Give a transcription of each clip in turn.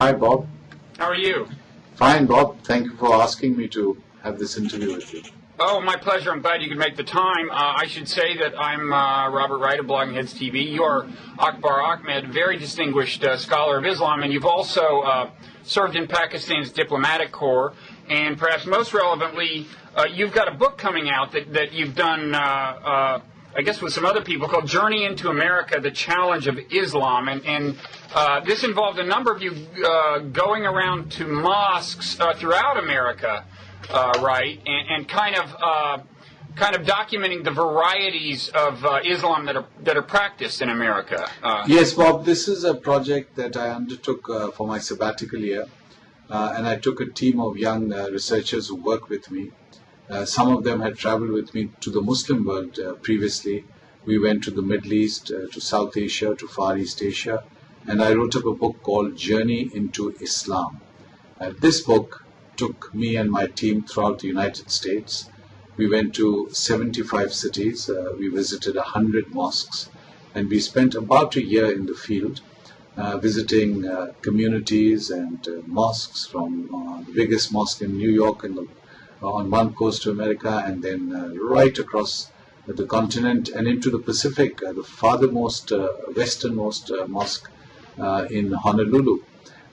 Hi, Bob. How are you? Fine, Bob. Thank you for asking me to have this interview with you. Oh, my pleasure. I'm glad you could make the time. I should say that I'm Robert Wright of Blogging Heads TV. You're Akbar Ahmed, very distinguished scholar of Islam, and you've also served in Pakistan's diplomatic corps. And perhaps most relevantly, you've got a book coming out that you've done, I guess with some other people, called Journey into America, The Challenge of Islam. And this involved a number of you going around to mosques throughout America, right, and kind of documenting the varieties of Islam that are practiced in America. Yes, Bob, this is a project that I undertook for my sabbatical year, and I took a team of young researchers who work with me. Some of them had traveled with me to the Muslim world previously. We went to the Middle East, to South Asia, to Far East Asia, and I wrote up a book called Journey into Islam. This book took me and my team throughout the United States. We went to 75 cities, we visited 100 mosques, and we spent about a year in the field visiting communities and mosques, from the biggest mosque in New York on one coast of America, and then right across the continent and into the Pacific, the farthermost, westernmost mosque in Honolulu.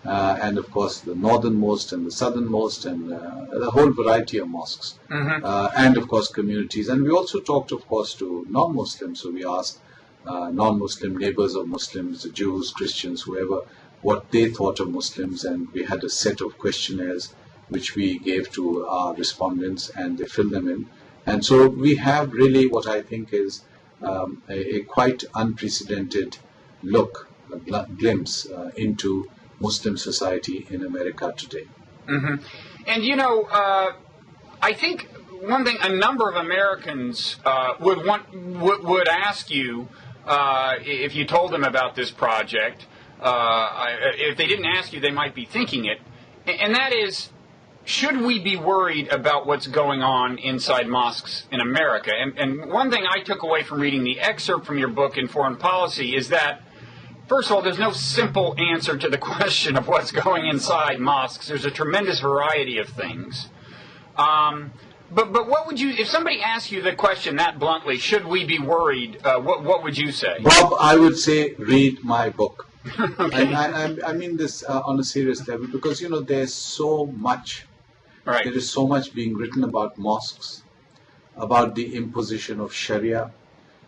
And of course the northernmost and the southernmost, and the whole variety of mosques, and of course communities. And we also talked, of course, to non-Muslims. So we asked non-Muslim neighbors of Muslims, Jews, Christians, whoever, what they thought of Muslims, and we had a set of questionnaires which we gave to our respondents, and they filled them in. And so we have really what I think is a quite unprecedented look, a glimpse into Muslim society in America today. And you know, I think one thing a number of Americans would ask you if you told them about this project. If they didn't ask you, they might be thinking it, and that is, should we be worried about what's going on inside mosques in America? And one thing I took away from reading the excerpt from your book in Foreign Policy is that, first of all, there's no simple answer to the question of what's going inside mosques. There's a tremendous variety of things. But what would you, if somebody asked you the question that bluntly, should we be worried, what would you say? Bob, I would say read my book. Okay. And I mean this on a serious level, because, you know, there's so much. Right. There is so much being written about mosques, about the imposition of shariah,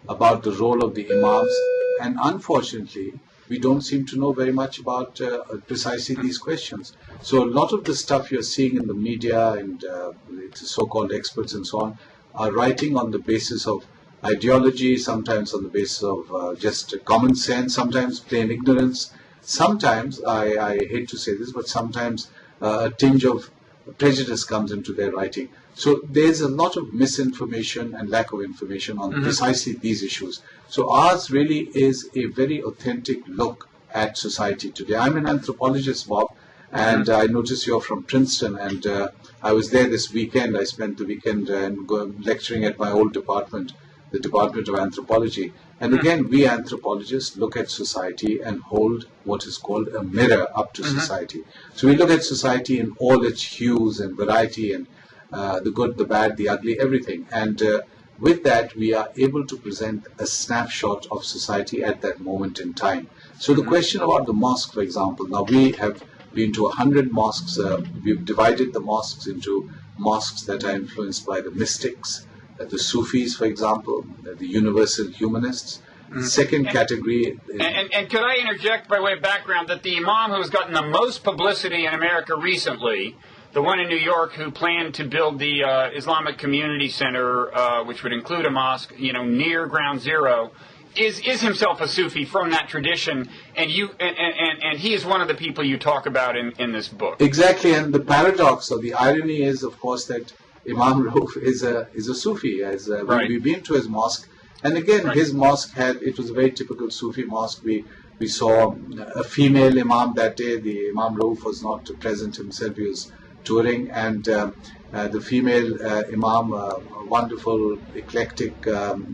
about the role of the imams, and unfortunately, we don't seem to know very much about precisely these questions. So a lot of the stuff you're seeing in the media and the so-called experts and so on are writing on the basis of ideology, sometimes on the basis of just common sense, sometimes plain ignorance, sometimes, I hate to say this, but sometimes a tinge of prejudice comes into their writing. So there's a lot of misinformation and lack of information on precisely these issues. So ours really is a very authentic look at society today. I'm an anthropologist, Bob, and I notice you're from Princeton, and I was there this weekend. I spent the weekend lecturing at my old department, the Department of Anthropology. And again, we anthropologists look at society and hold what is called a mirror up to society. So we look at society in all its hues and variety, and the good, the bad, the ugly, everything. And with that, we are able to present a snapshot of society at that moment in time. So the question about the mosque, for example, now we have been to 100 mosques. We've divided the mosques into mosques that are influenced by the mystics, the Sufis, for example, the universal humanists. Second category. And could I interject by way of background that the imam who has gotten the most publicity in America recently, the one in New York who planned to build the Islamic Community Center, which would include a mosque, you know, near Ground Zero, is himself a Sufi from that tradition, and he is one of the people you talk about in this book. Exactly, and the paradox or the irony is, of course, that Imam Rauf is a Sufi. As we've been to his mosque, and again, his mosque it was a very typical Sufi mosque. We saw a female imam that day. The Imam Rauf was not present himself; he was touring, and the female imam, a wonderful eclectic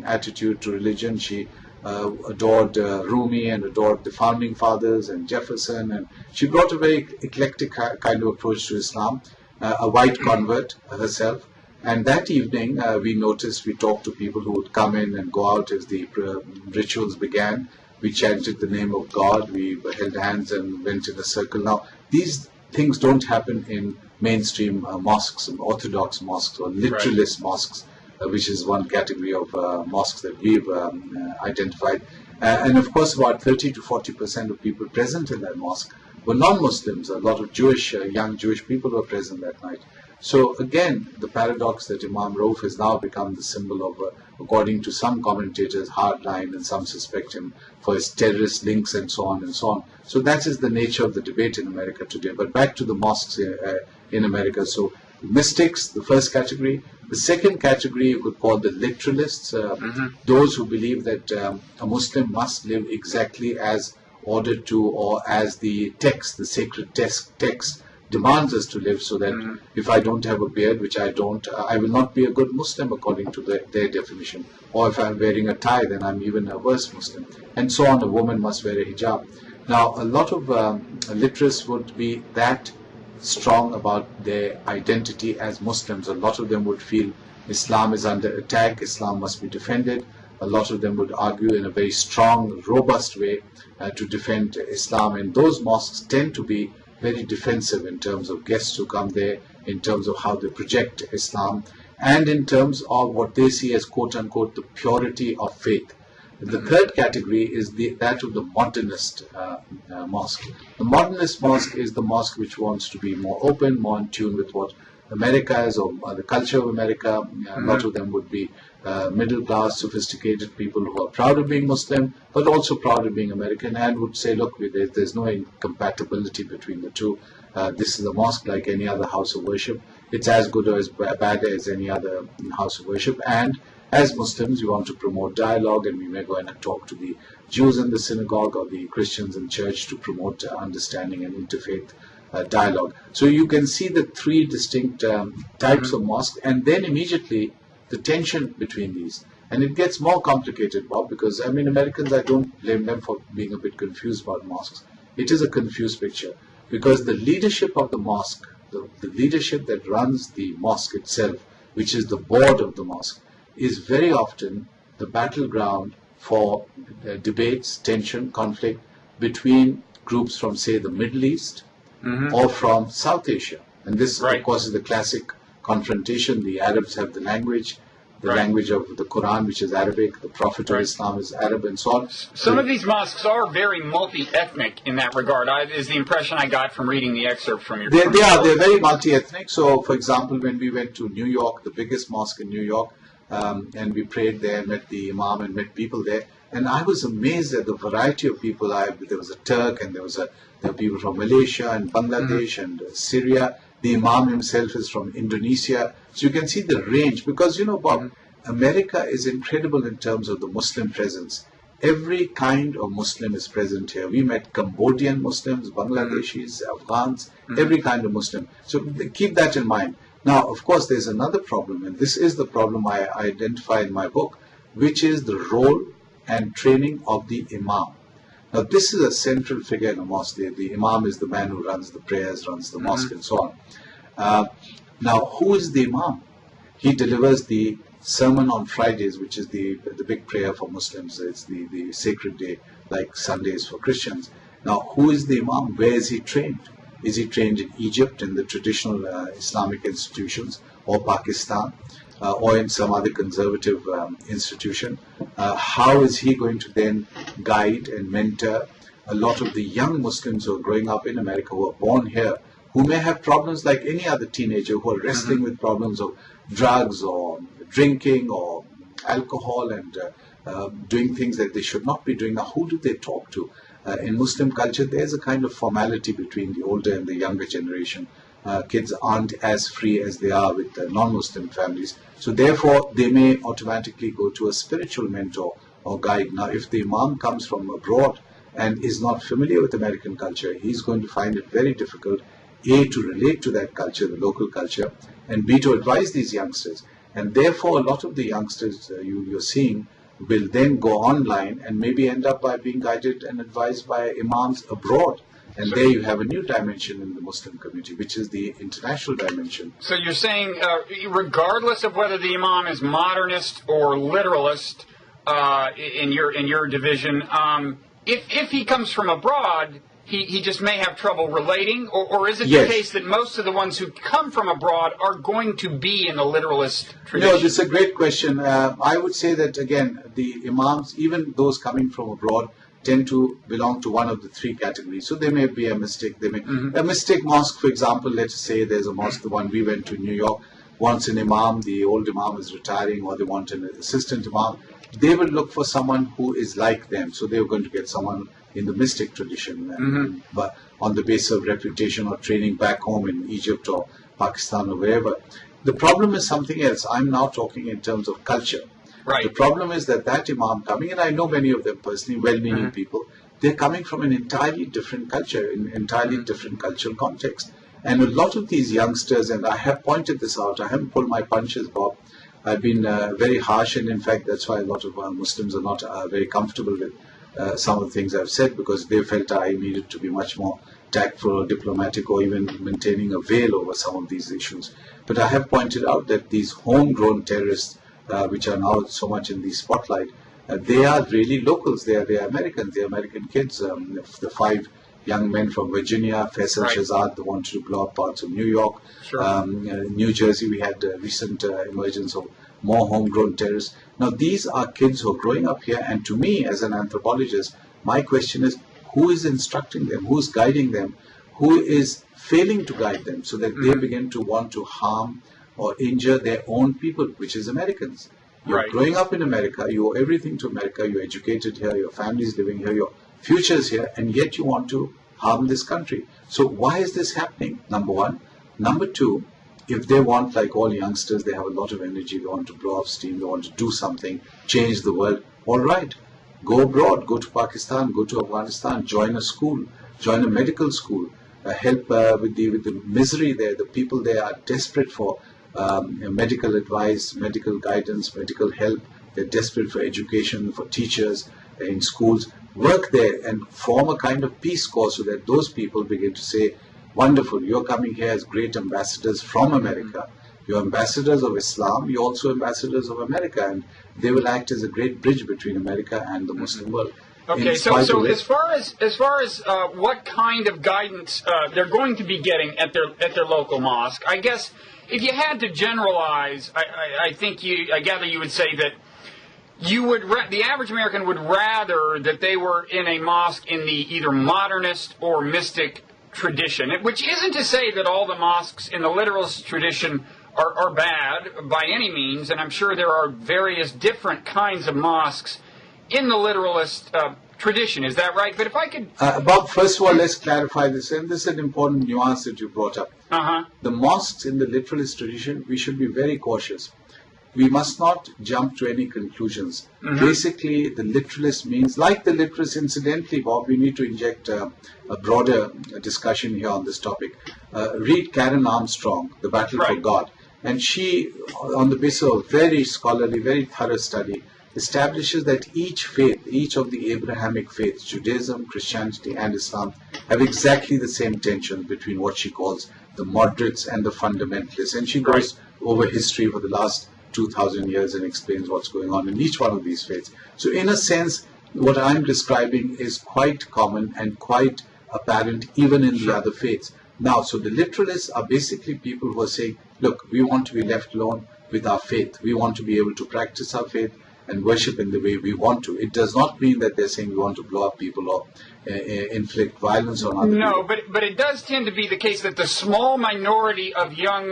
attitude to religion. She adored Rumi and adored the founding fathers and Jefferson, and she brought a very eclectic kind of approach to Islam, a white convert herself. And that evening, we talked to people who would come in and go out as the rituals began. We chanted the name of God, we held hands and went in a circle. Now, these things don't happen in mainstream mosques, orthodox mosques or literalist mosques, which is one category of mosques that we've identified. And of course, about 30 to 40% of people present in that mosque were non-Muslims. A lot of young Jewish people were present that night. So again, the paradox that Imam Rauf has now become the symbol of, according to some commentators, hardline, and some suspect him for his terrorist links and so on and so on. So that is the nature of the debate in America today. But back to the mosques in America. So mystics, the first category. The second category you could call the literalists, those who believe that a Muslim must live exactly as ordered to or as the text, the sacred text demands us to live, so that if I don't have a beard, which I don't, I will not be a good Muslim according to their definition. Or if I'm wearing a tie, then I'm even a worse Muslim. And so on, a woman must wear a hijab. Now, a lot of literates would be that strong about their identity as Muslims. A lot of them would feel Islam is under attack, Islam must be defended. A lot of them would argue in a very strong, robust way to defend Islam. And those mosques tend to be very defensive in terms of guests who come there, in terms of how they project Islam, and in terms of what they see as quote-unquote the purity of faith. The third category is that of the modernist mosque. The modernist mosque is the mosque which wants to be more open, more in tune with what America is, or the culture of America. A lot of them would be middle-class, sophisticated people who are proud of being Muslim, but also proud of being American, and would say, look, there's no incompatibility between the two. This is a mosque like any other house of worship. It's as good or as bad as any other house of worship. And as Muslims, we want to promote dialogue, and we may go in and talk to the Jews in the synagogue or the Christians in church to promote understanding and interfaith dialogue. So you can see the three distinct types of mosques, and then immediately the tension between these. And it gets more complicated, Bob, because, I mean, Americans, I don't blame them for being a bit confused about mosques. It is a confused picture, because the leadership of the mosque, the leadership that runs the mosque itself, which is the board of the mosque, is very often the battleground for debates, tension, conflict between groups from, say, the Middle East or from South Asia. And this, of course, is the classic confrontation. The Arabs have the language of the Quran, which is Arabic, the Prophet of Islam is Arab, and so on. Some of these mosques are very multi-ethnic in that regard, is the impression I got from reading the excerpt from your book. They're very multi-ethnic. So, for example, when we went to New York, the biggest mosque in New York, and we prayed there, met the Imam and met people there, and I was amazed at the variety of people. There was a Turk, and there were people from Malaysia and Bangladesh and Syria. The Imam himself is from Indonesia. So you can see the range, because, you know, Bob, America is incredible in terms of the Muslim presence. Every kind of Muslim is present here. We met Cambodian Muslims, Bangladeshis, Afghans, every kind of Muslim. So keep that in mind. Now, of course, there's another problem, and this is the problem I identify in my book, which is the role and training of the Imam. Now, this is a central figure in a mosque. The Imam is the man who runs the prayers, runs the mosque, and so on. Now, who is the Imam? He delivers the sermon on Fridays, which is the big prayer for Muslims. It's the sacred day, like Sundays for Christians. Now, who is the Imam? Where is he trained? Is he trained in Egypt, in the traditional Islamic institutions, or Pakistan, or in some other conservative institution? How is he going to then guide and mentor a lot of the young Muslims who are growing up in America, who are born here, who may have problems like any other teenager, who are wrestling with problems of drugs or drinking or alcohol and doing things that they should not be doing? Now, who do they talk to? In Muslim culture, there's a kind of formality between the older and the younger generation. Kids aren't as free as they are with non-Muslim families. So therefore, they may automatically go to a spiritual mentor or guide. Now, if the Imam comes from abroad and is not familiar with American culture, he's going to find it very difficult, A, to relate to that culture, the local culture, and B, to advise these youngsters. And therefore, a lot of the youngsters you're seeing will then go online and maybe end up by being guided and advised by imams abroad. And there you have a new dimension in the Muslim community, which is the international dimension. So you're saying, regardless of whether the imam is modernist or literalist in your division, if he comes from abroad, he just may have trouble relating, or is it the case that most of the ones who come from abroad are going to be in the literalist tradition? No, this is a great question. I would say that, again, the imams, even those coming from abroad, tend to belong to one of the three categories. So they may be a mystic. They may a mystic mosque, for example. Let's say there's a mosque, the one we went to in New York, wants an imam. The old imam is retiring, or they want an assistant imam. They will look for someone who is like them. So they're going to get someone in the mystic tradition, but on the basis of reputation or training back home in Egypt or Pakistan or wherever. The problem is something else. I'm now talking in terms of culture. Right. The problem is that imam coming, and I know many of them personally, well-meaning people, they're coming from an entirely different culture, in entirely different cultural context. And a lot of these youngsters, and I have pointed this out, I haven't pulled my punches, Bob. I've been very harsh, and in fact, that's why a lot of Muslims are not very comfortable with some of the things I've said, because they felt I needed to be much more tactful or diplomatic, or even maintaining a veil over some of these issues. But I have pointed out that these homegrown terrorists, which are now so much in the spotlight, they are really locals. They are Americans. They are American kids. The 5 young men from Virginia, Faisal Shahzad, the wanted to blow up parts of New York. New Jersey, we had recent emergence of more homegrown terrorists. Now, these are kids who are growing up here, and to me, as an anthropologist, my question is, who is instructing them? Who is guiding them? Who is failing to guide them so that they begin to want to harm or injure their own people, which is Americans? You're growing up in America, you owe everything to America, you're educated here, your family's living here, your future's here, and yet you want to harm this country. So why is this happening? Number one. Number two, if they want, like all youngsters, they have a lot of energy, they want to blow off steam, they want to do something, change the world, all right. Go abroad, go to Pakistan, go to Afghanistan, join a school, join a medical school, help with the misery there. The people there are desperate for medical advice, medical guidance, medical help. They're desperate for education, for teachers in schools. Work there and form a kind of peace corps so that those people begin to say, wonderful, you're coming here as great ambassadors from America. You're ambassadors of Islam, you're also ambassadors of America, and they will act as a great bridge between America and the Muslim world. Okay, so as far as what kind of guidance they're going to be getting at their local mosque, I guess if you had to generalize, I gather you would say that the average American would rather that they were in a mosque in the either modernist or mystic tradition, which isn't to say that all the mosques in the literalist tradition are bad by any means, and I'm sure there are various different kinds of mosques in the literalist tradition. Is that right? But if I could... Bob, first of all, let's clarify this, and this is an important nuance that you brought up. The mosques in the literalist tradition, we should be very cautious. We must not jump to any conclusions. Basically, the literalist means, like the literalist, incidentally, Bob, we need to inject a broader discussion here on this topic. Read Karen Armstrong, The Battle for God. And she, on the basis of very scholarly, very thorough study, establishes that each faith, each of the Abrahamic faiths, Judaism, Christianity, and Islam, have exactly the same tension between what she calls the moderates and the fundamentalists. And she goes over history for the last 2,000 years and explains what's going on in each one of these faiths. So in a sense, what I'm describing is quite common and quite apparent even in the other faiths. Now, so the literalists are basically people who are saying, look, we want to be left alone with our faith. We want to be able to practice our faith and worship in the way we want to. It does not mean that they're saying we want to blow up people or inflict violence on other people. No, but it does tend to be the case that the small minority of young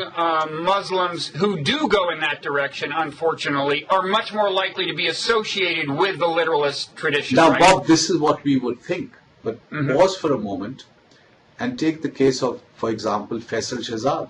Muslims who do go in that direction, unfortunately, are much more likely to be associated with the literalist tradition. Now, Bob, this is what we would think. But pause for a moment and take the case of, for example, Faisal Shahzad.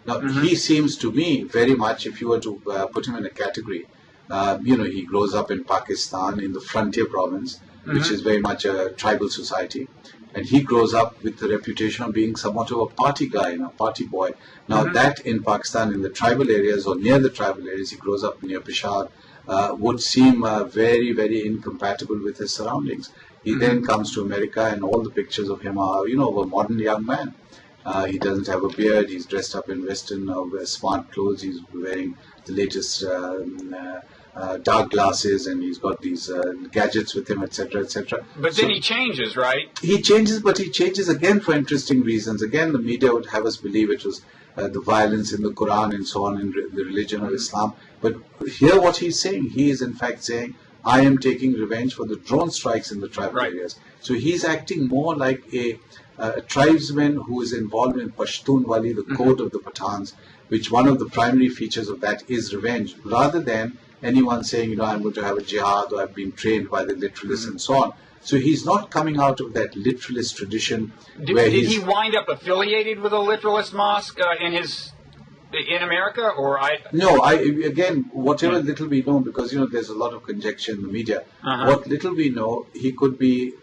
Now, he seems to me very much, if you were to put him in a category, he grows up in Pakistan, in the frontier province, which is very much a tribal society. And he grows up with the reputation of being somewhat of a party guy, a party boy. Now that in Pakistan, in the tribal areas or near the tribal areas, he grows up near Peshawar, would seem very, very incompatible with his surroundings. He then comes to America, and all the pictures of him are, of a modern young man. He doesn't have a beard. He's dressed up in Western smart clothes. He's wearing the latest dark glasses, and he's got these gadgets with him, etc., etc. But then he changes, right? He changes, but he changes again for interesting reasons. Again, the media would have us believe it was the violence in the Quran and so on in the religion of Islam. But here what he's saying, he is in fact saying, I am taking revenge for the drone strikes in the tribal areas. So he's acting more like a tribesman who is involved in Pashtunwali, the code of the Pathans, which one of the primary features of that is revenge, rather than anyone saying, I'm going to have a jihad, or I've been trained by the literalists and so on. So he's not coming out of that literalist tradition. Did he wind up affiliated with a literalist mosque in America, or No, again, whatever little we know, because there's a lot of conjecture in the media. What little we know, he could be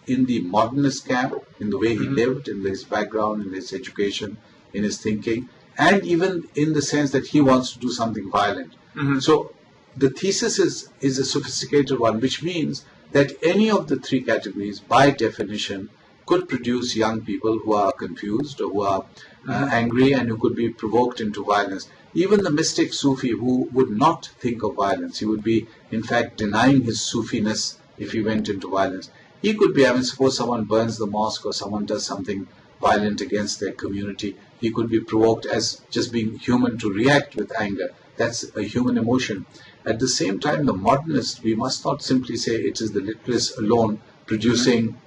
in the modernist camp, in the way he lived, in his background, in his education, in his thinking, and even in the sense that he wants to do something violent. So the thesis is a sophisticated one, which means that any of the three categories, by definition, could produce young people who are confused, or who are angry, and who could be provoked into violence. Even the mystic Sufi, who would not think of violence, he would be in fact denying his Sufiness if he went into violence. He could be, suppose someone burns the mosque, or someone does something violent against their community, he could be provoked as just being human to react with anger. That's a human emotion. At the same time, the modernist, we must not simply say it is the literalists alone producing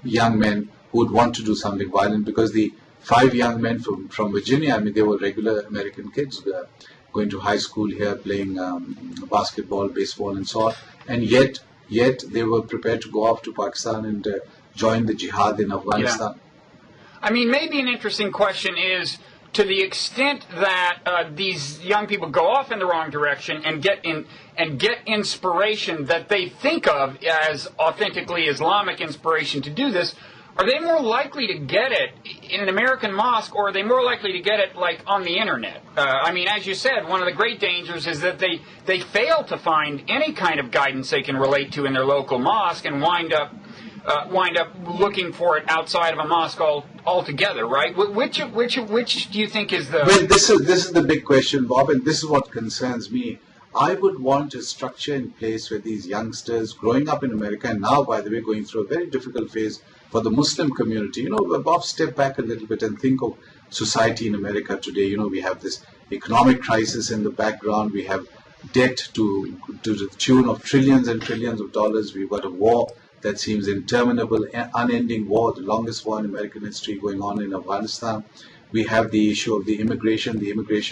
young men who would want to do something violent, because the 5 young men from Virginia, they were regular American kids going to high school here, playing basketball, baseball, and so on, and yet they were prepared to go off to Pakistan and join the jihad in Afghanistan. Yeah. Maybe an interesting question is, to the extent that these young people go off in the wrong direction and get inspiration that they think of as authentically Islamic inspiration to do this, are they more likely to get it in an American mosque, or are they more likely to get it like on the internet? As you said, one of the great dangers is that they fail to find any kind of guidance they can relate to in their local mosque, and wind up looking for it outside of a mosque altogether, right? Which do you think is the... Well, this is the big question, Bob, and this is what concerns me. I would want a structure in place where these youngsters growing up in America, and now, by the way, going through a very difficult phase for the Muslim community. Bob, step back a little bit and think of society in America today. We have this economic crisis in the background. We have debt to the tune of trillions and trillions of dollars. We've got a war that seems interminable, unending war, the longest war in American history going on in Afghanistan. We have the issue of the immigration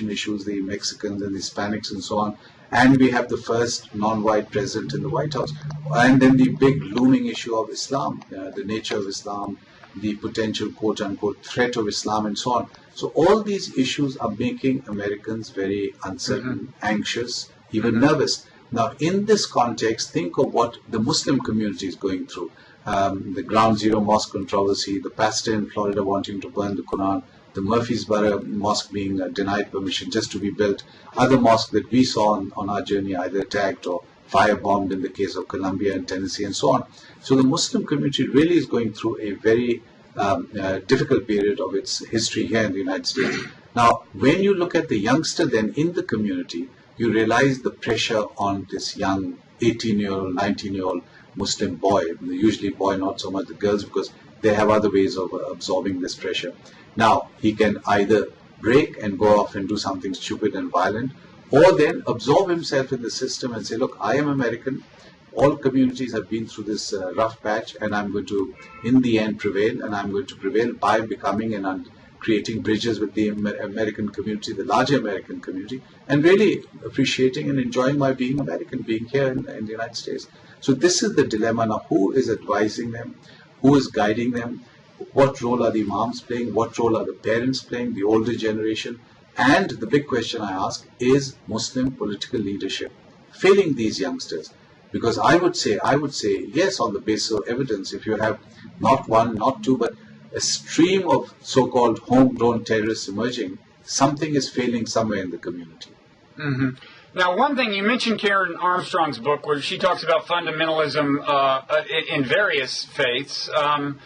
issues, the Mexicans and the Hispanics and so on. And we have the first non-white president in the White House. And then the big looming issue of Islam, the nature of Islam, the potential quote-unquote threat of Islam and so on. So all these issues are making Americans very uncertain, anxious, even nervous. Now, in this context, think of what the Muslim community is going through. The Ground Zero mosque controversy, the pastor in Florida wanting to burn the Quran, the Murfreesboro mosque being denied permission just to be built, other mosques that we saw on our journey either attacked or firebombed in the case of Columbia and Tennessee and so on. So the Muslim community really is going through a very difficult period of its history here in the United States. Now, when you look at the youngster then in the community, you realize the pressure on this young 18-year-old, 19-year-old Muslim boy, usually boy, not so much the girls, because they have other ways of absorbing this pressure. Now, he can either break and go off and do something stupid and violent, or then absorb himself in the system and say, look, I am American, all communities have been through this rough patch, and I'm going to, in the end, prevail, and I'm going to prevail by becoming and creating bridges with the American community, the larger American community, and really appreciating and enjoying my being American, being here in the United States. So this is the dilemma now. Who is advising them? Who is guiding them? What role are the imams playing? What role are the parents playing, the older generation? And the big question I ask, is Muslim political leadership failing these youngsters? Because I would say, yes, on the basis of evidence, if you have not one, not two, but a stream of so-called homegrown terrorists emerging, something is failing somewhere in the community. Now, one thing, you mentioned Karen Armstrong's book where she talks about fundamentalism in various faiths. And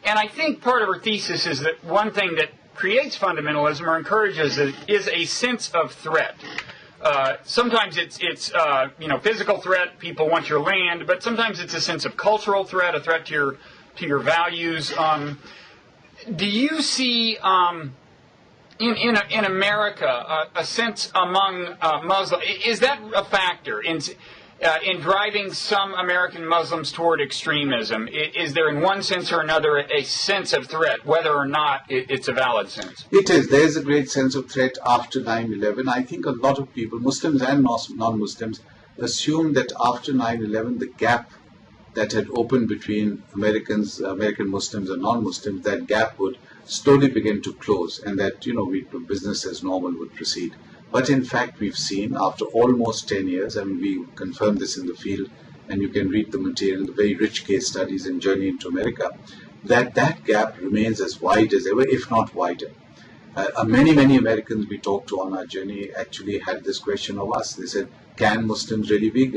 I think part of her thesis is that one thing that creates fundamentalism or encourages it is a sense of threat. Sometimes it's physical threat, people want your land, but sometimes it's a sense of cultural threat, a threat to your values. Do you see in America a sense among Muslims, is that a factor in driving some American Muslims toward extremism? Is there in one sense or another a sense of threat, whether or not it's a valid sense? It is. There is a great sense of threat after 9/11. I think a lot of people, Muslims and non-Muslims, assume that after 9/11 the gap that had opened between American Muslims and non-Muslims, that gap would slowly begin to close, and that business as normal would proceed. But in fact, we've seen after almost 10 years, and we confirm this in the field, and you can read the material, the very rich case studies in Journey into America, that gap remains as wide as ever, if not wider. Many Americans we talked to on our journey actually had this question of us. They said, can Muslims really be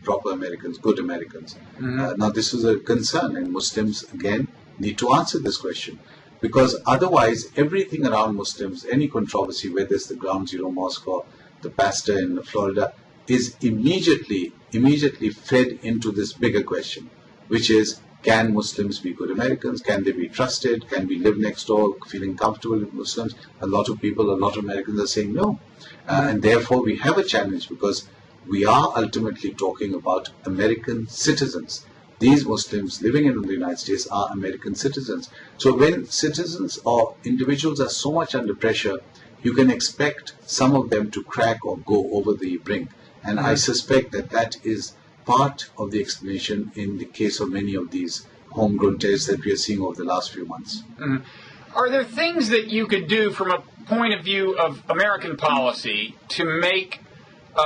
proper Americans, good Americans? Mm-hmm. Now this was a concern, and Muslims again need to answer this question. Because otherwise, everything around Muslims, any controversy, whether it's the Ground Zero Mosque or the pastor in Florida, is immediately fed into this bigger question, which is, can Muslims be good Americans? Can they be trusted? Can we live next door feeling comfortable with Muslims? A lot of Americans are saying no. And therefore, we have a challenge because we are ultimately talking about American citizens. These Muslims living in the United States are American citizens. So when citizens or individuals are so much under pressure, you can expect some of them to crack or go over the brink. And I suspect that is part of the explanation in the case of many of these homegrown terrorists that we are seeing over the last few months. Mm-hmm. Are there things that you could do from a point of view of American policy to make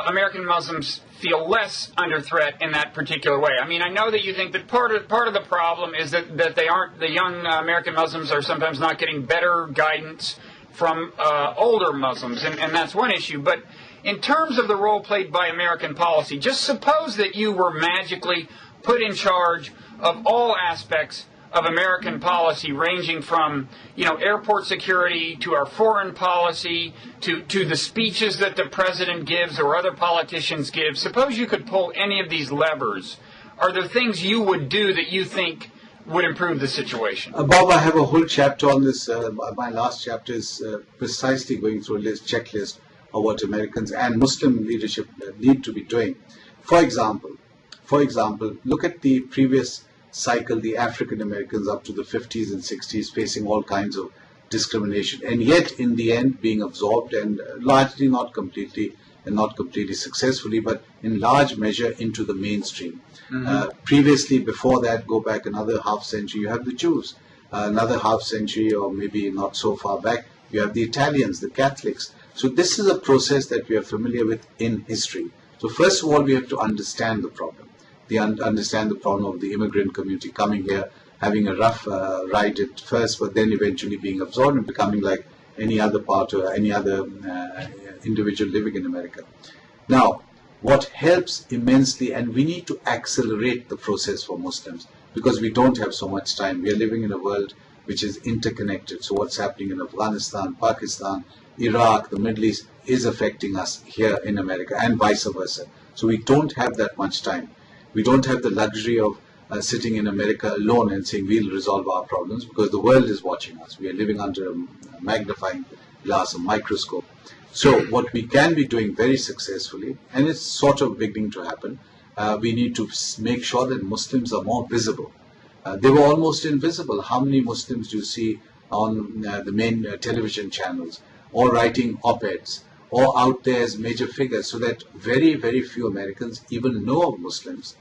American Muslims feel less under threat in that particular way? I mean, I know that you think that part of the problem is that the young American Muslims are sometimes not getting better guidance from older Muslims, and that's one issue. But in terms of the role played by American policy, just suppose that you were magically put in charge of all aspects of American policy, ranging from airport security to our foreign policy to the speeches that the president gives or other politicians give. Suppose you could pull any of these levers. Are there things you would do that you think would improve the situation? Bob, I have a whole chapter on this. My last chapter is precisely going through a checklist of what Americans and Muslim leadership need to be doing. For example, look at the previous cycle, the African Americans up to the 50s and 60s facing all kinds of discrimination, and yet in the end being absorbed, and largely not completely successfully, but in large measure into the mainstream. Previously, before that, go back another half century, you have the Jews. Another half century, or maybe not so far back, you have the Italians, the Catholics. So this is a process that we are familiar with in history. So first of all, we have to understand the problem. Understand the problem of the immigrant community coming here, having a rough ride at first, but then eventually being absorbed and becoming like any other part or any other individual living in America. Now, what helps immensely, and we need to accelerate the process for Muslims because we don't have so much time. We are living in a world which is interconnected. So what's happening in Afghanistan, Pakistan, Iraq, the Middle East is affecting us here in America and vice versa. So we don't have that much time. We don't have the luxury of sitting in America alone and saying we'll resolve our problems because the world is watching us. We are living under a magnifying glass, a microscope. So what we can be doing very successfully, and it's sort of beginning to happen, we need to make sure that Muslims are more visible. They were almost invisible. How many Muslims do you see on the main television channels, or writing op-eds, or out there as major figures, so that very, very few Americans even know of Muslims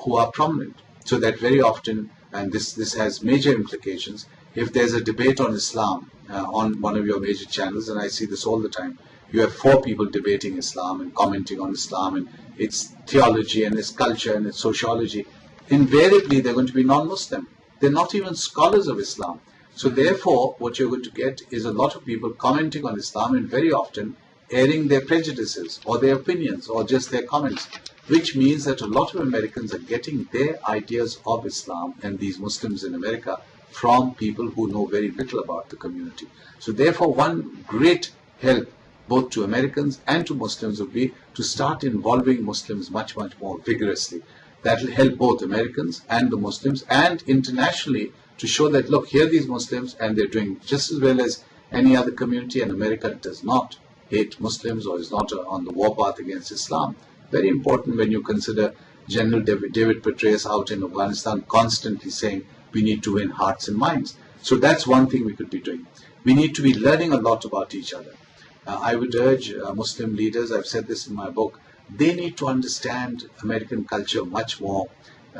who are prominent. So that very often, and this has major implications, if there's a debate on Islam on one of your major channels, and I see this all the time, you have 4 people debating Islam and commenting on Islam and its theology and its culture and its sociology. Invariably, they're going to be non-Muslim. They're not even scholars of Islam. So therefore, what you're going to get is a lot of people commenting on Islam, and very often airing their prejudices or their opinions or just their comments, which means that a lot of Americans are getting their ideas of Islam and these Muslims in America from people who know very little about the community. So therefore, one great help both to Americans and to Muslims would be to start involving Muslims much, much more vigorously. That will help both Americans and the Muslims, and internationally to show that, look, here are these Muslims and they're doing just as well as any other community, and America does not hate Muslims or is not on the warpath against Islam. Very important when you consider General David Petraeus out in Afghanistan constantly saying we need to win hearts and minds. So that's one thing we could be doing. We need to be learning a lot about each other. I would urge Muslim leaders, I've said this in my book, they need to understand American culture much more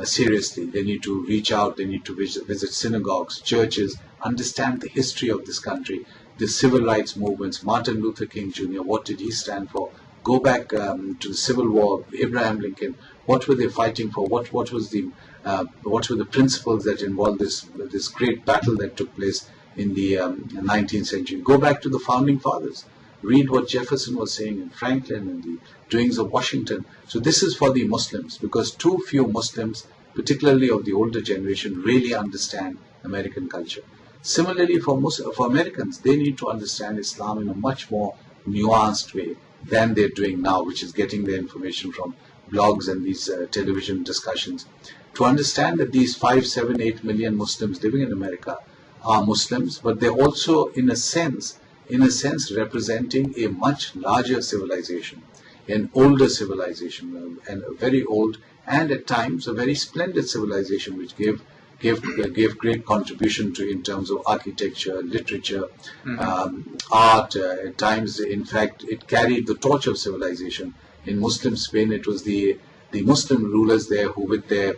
seriously. They need to reach out, they need to visit synagogues, churches, understand the history of this country, the civil rights movements, Martin Luther King Jr., what did he stand for? Go back to the Civil War, Abraham Lincoln, what were they fighting for? What were the principles that involved this great battle that took place in the 19th century? Go back to the founding fathers. Read what Jefferson was saying and Franklin and the doings of Washington. So this is for the Muslims, because too few Muslims, particularly of the older generation, really understand American culture. Similarly, for Americans, they need to understand Islam in a much more nuanced way than they're doing now, which is getting their information from blogs and these television discussions. To understand that these 5, 7, 8 million Muslims living in America are Muslims, but they're also, in a sense, representing a much larger civilization, an older civilization, and a very old and at times a very splendid civilization, which gave great contribution to in terms of architecture, literature, art. At times, in fact, it carried the torch of civilization. In Muslim Spain, it was the Muslim rulers there who, with their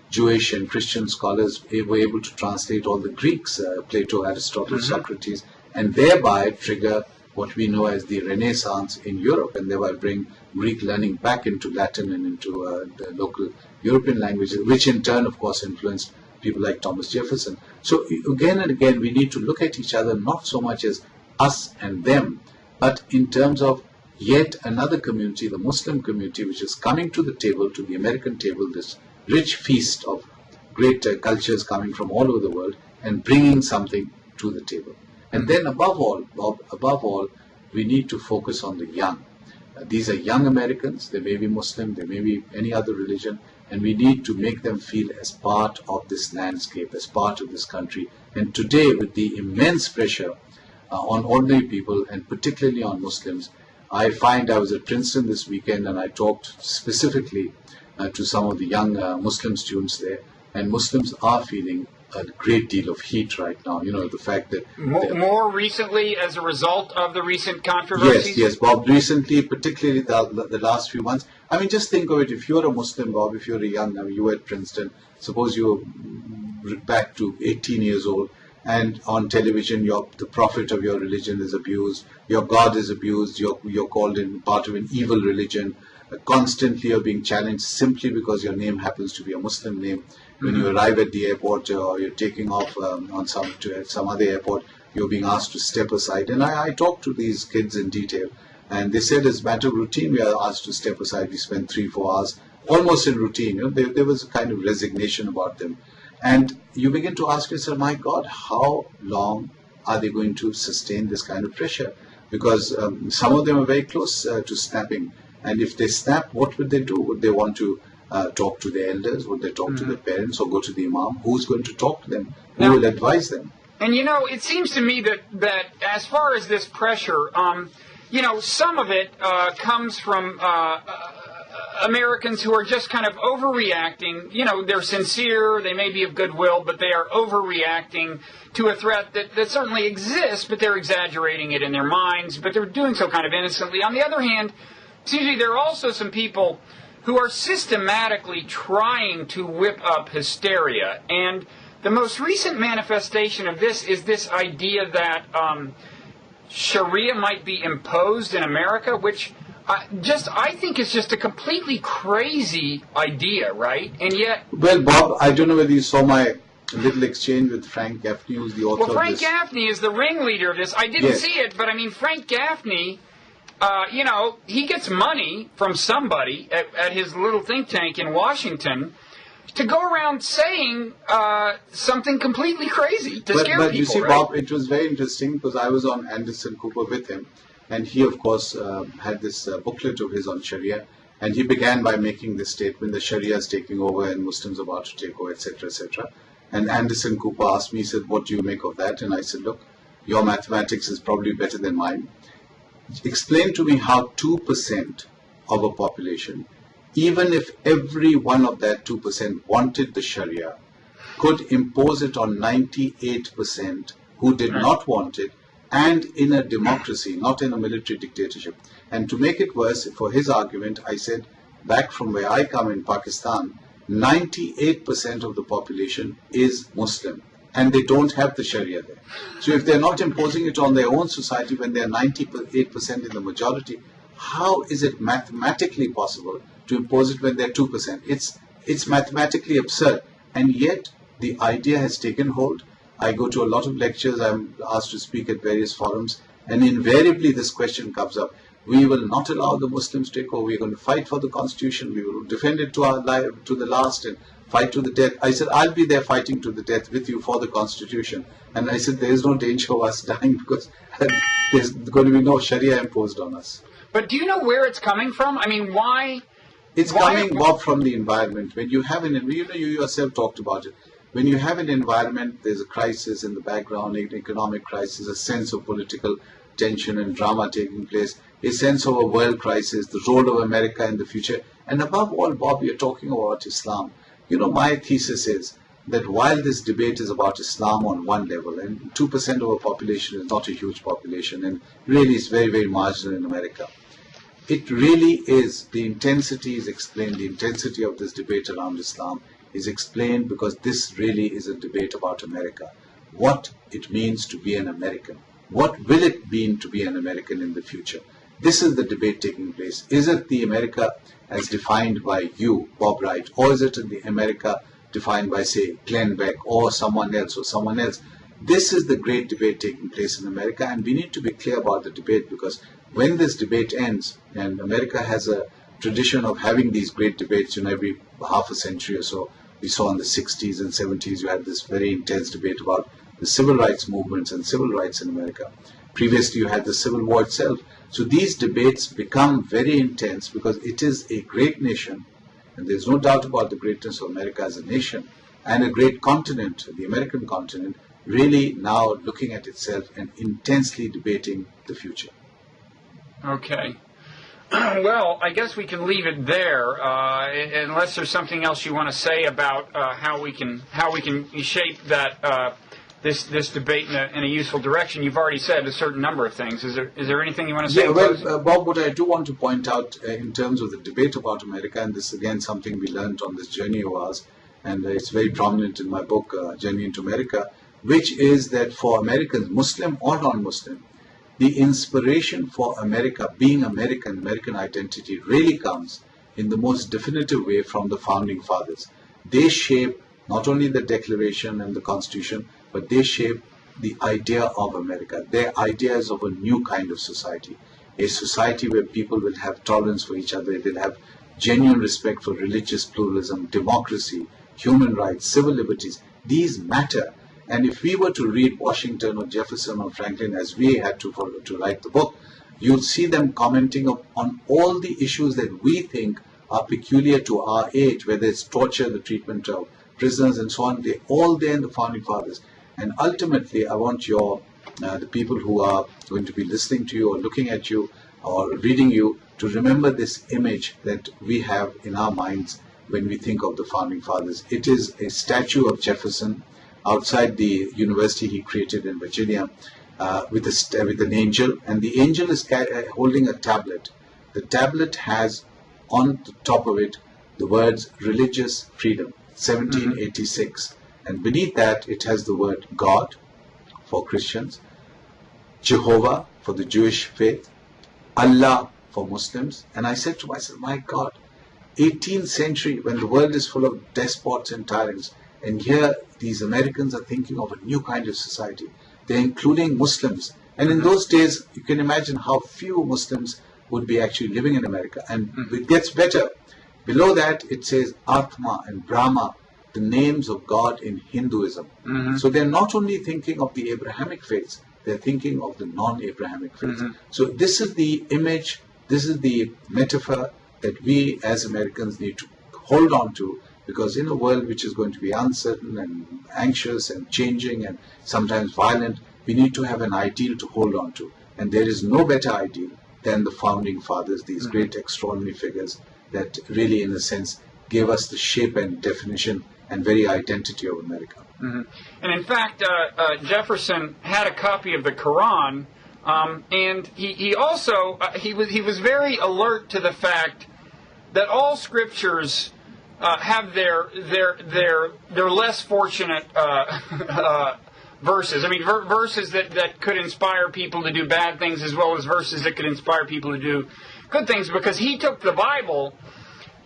Jewish and Christian scholars, were able to translate all the Greeks, Plato, Aristotle, Socrates, and thereby trigger what we know as the Renaissance in Europe, and thereby bring Greek learning back into Latin and into the local European languages, which in turn, of course, influenced people like Thomas Jefferson. So again and again, we need to look at each other not so much as us and them, but in terms of yet another community, the Muslim community, which is coming to the table, to the American table, this rich feast of great cultures coming from all over the world, and bringing something to the table. And then above all, we need to focus on the young. These are young Americans. They may be Muslim, they may be any other religion, and we need to make them feel as part of this landscape, as part of this country. And today, with the immense pressure on ordinary people, and particularly on Muslims, I was at Princeton this weekend, and I talked specifically to some of the young Muslim students there, and Muslims are feeling a great deal of heat right now. You know, the fact that... More recently as a result of the recent controversies? Yes, Bob. Recently, particularly the last few months. I mean, just think of it. If you're a Muslim, Bob, if you're a young, you were at Princeton, suppose you're back to 18 years old, and on television, the prophet of your religion is abused, your God is abused, you're called in part of an evil religion, constantly you're being challenged simply because your name happens to be a Muslim name. When you arrive at the airport or you're taking off on some other airport, you're being asked to step aside. And I talked to these kids in detail, and they said as a matter of routine, we are asked to step aside. We spend 3-4 hours almost in routine. You know, there was a kind of resignation about them. And you begin to ask yourself, my God, how long are they going to sustain this kind of pressure? Because some of them are very close to snapping. And if they snap, what would they do? Would they want to talk to their elders? Would they talk to their parents or go to the imam? Who's going to talk to them? Who will advise them? And you know, it seems to me that as far as this pressure, you know, some of it comes from Americans who are just kind of overreacting. You know, they're sincere, they may be of goodwill, but they are overreacting to a threat that certainly exists, but they're exaggerating it in their minds, but they're doing so kind of innocently. On the other hand, there are also some people who are systematically trying to whip up hysteria. And the most recent manifestation of this is this idea that Sharia might be imposed in America, which I think is just a completely crazy idea, right? And yet... Well, Bob, I don't know whether you saw my little exchange with Frank Gaffney, who's the author of this. Well, Frank Gaffney is the ringleader of this. I didn't see it, but I mean, Frank Gaffney he gets money from somebody at his little think tank in Washington to go around saying something completely crazy to scare people. But you see, right? Bob, it was very interesting because I was on Anderson Cooper with him, and he, of course, had this booklet of his on Sharia, and he began by making this statement: the Sharia is taking over and Muslims are about to take over, etc., etc. And Anderson Cooper asked me, he said, "What do you make of that?" And I said, "Look, your mathematics is probably better than mine. Explain to me how 2% of a population, even if every one of that 2% wanted the Sharia, could impose it on 98% who did not want it, and in a democracy, not in a military dictatorship." And to make it worse, for his argument, I said, back from where I come in Pakistan, 98% of the population is Muslim, and they don't have the Sharia there. So if they're not imposing it on their own society when they're 98% in the majority, how is it mathematically possible to impose it when they're 2%? It's mathematically absurd. And yet, the idea has taken hold. I go to a lot of lectures, I'm asked to speak at various forums, and invariably this question comes up. We will not allow the Muslims to take over. We're going to fight for the constitution. We will defend it to our life, to the last, and fight to the death. I said, I'll be there fighting to the death with you for the constitution. And I said, there is no danger of us dying because there's going to be no Sharia imposed on us. But do you know where it's coming from? I mean, why? It's coming, Bob, from the environment. When you have you yourself talked about it. When you have an environment, there's a crisis in the background, an economic crisis, a sense of political tension and drama taking place, a sense of a world crisis, the role of America in the future. And above all, Bob, you're talking about Islam. My thesis is that while this debate is about Islam on one level, and 2% of a population is not a huge population, and really is very, very marginal in America, it really is, the intensity is explained, the intensity of this debate around Islam is explained because this really is a debate about America. What it means to be an American. What will it mean to be an American in the future? This is the debate taking place. Is it the America as defined by you, Bob Wright, or is it the America defined by, say, Glenn Beck or someone else? This is the great debate taking place in America, and we need to be clear about the debate, because when this debate ends, and America has a tradition of having these great debates, every half a century or so. We saw in the 60s and 70s, you had this very intense debate about the civil rights movements and civil rights in America. Previously, you had the Civil War itself. So these debates become very intense because it is a great nation, and there's no doubt about the greatness of America as a nation, and a great continent, the American continent, really now looking at itself and intensely debating the future. Okay. Well, I guess we can leave it there, unless there's something else you want to say about how we can shape that this debate in a useful direction. You've already said a certain number of things. Is there anything you want to say? Yeah, Bob, what I do want to point out in terms of the debate about America, and this is again something we learned on this journey of ours, and it's very prominent in my book, Journey into America, which is that for Americans, Muslim or non-Muslim, the inspiration for America, being American identity, really comes in the most definitive way from the Founding Fathers. They shape not only the Declaration and the Constitution, but they shape the idea of America. Their ideas of a new kind of society, a society where people will have tolerance for each other, they'll have genuine respect for religious pluralism, democracy, human rights, civil liberties. These matter. And if we were to read Washington or Jefferson or Franklin as we had to write the book, you'll see them commenting on all the issues that we think are peculiar to our age, whether it's torture, the treatment of prisoners and so on. They're all there in the Founding Fathers. And ultimately, I want the people who are going to be listening to you or looking at you or reading you to remember this image that we have in our minds when we think of the Founding Fathers. It is a statue of Jefferson outside the university he created in Virginia with an angel, and the angel is holding a tablet. The tablet has on the top of it the words religious freedom, 1786. And beneath that, it has the word God for Christians, Jehovah for the Jewish faith, Allah for Muslims. And I said to myself, my God, 18th century, when the world is full of despots and tyrants, and here these Americans are thinking of a new kind of society. They're including Muslims And in those days, you can imagine how few Muslims would be actually living in America. And it gets better. Below that, it says Atma and Brahma, the names of God in Hinduism. So they're not only thinking of the Abrahamic faiths, they're thinking of the non-Abrahamic faiths. So this is the image, this is the metaphor that we as Americans need to hold on to, because in a world which is going to be uncertain and anxious and changing and sometimes violent, we need to have an ideal to hold on to. And there is no better ideal than the founding fathers, these great extraordinary figures that really, in a sense, gave us the shape and definition and very identity of America. And in fact, Jefferson had a copy of the Quran, and he also he was very alert to the fact that all scriptures have their less fortunate verses. I mean, verses that could inspire people to do bad things, as well as verses that could inspire people to do good things, because he took the Bible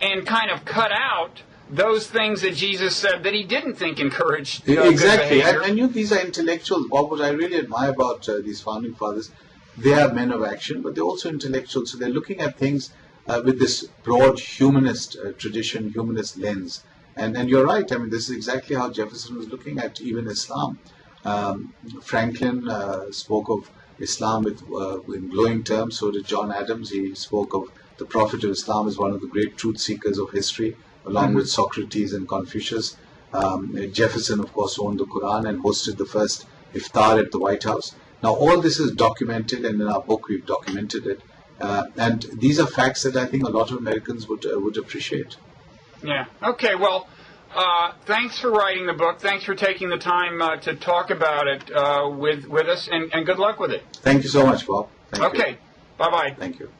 and kind of cut out those things that Jesus said that he didn't think encouraged exactly. good And these are intellectuals. What I really admire about these founding fathers, they are men of action, but they're also intellectuals. So they're looking at things with this broad humanist tradition, humanist lens. And you're right. I mean, this is exactly how Jefferson was looking at even Islam. Franklin spoke of Islam in glowing terms. So did John Adams. He spoke of the Prophet of Islam as one of the great truth seekers of history, along with Socrates and Confucius. Jefferson, of course, owned the Quran and hosted the first iftar at the White House. Now, all this is documented, and in our book we've documented it. And these are facts that I think a lot of Americans would appreciate. Yeah. Okay. Well, thanks for writing the book. Thanks for taking the time to talk about it with us, and good luck with it. Thank you so much, Bob. Thank you. Okay. Bye-bye. Thank you.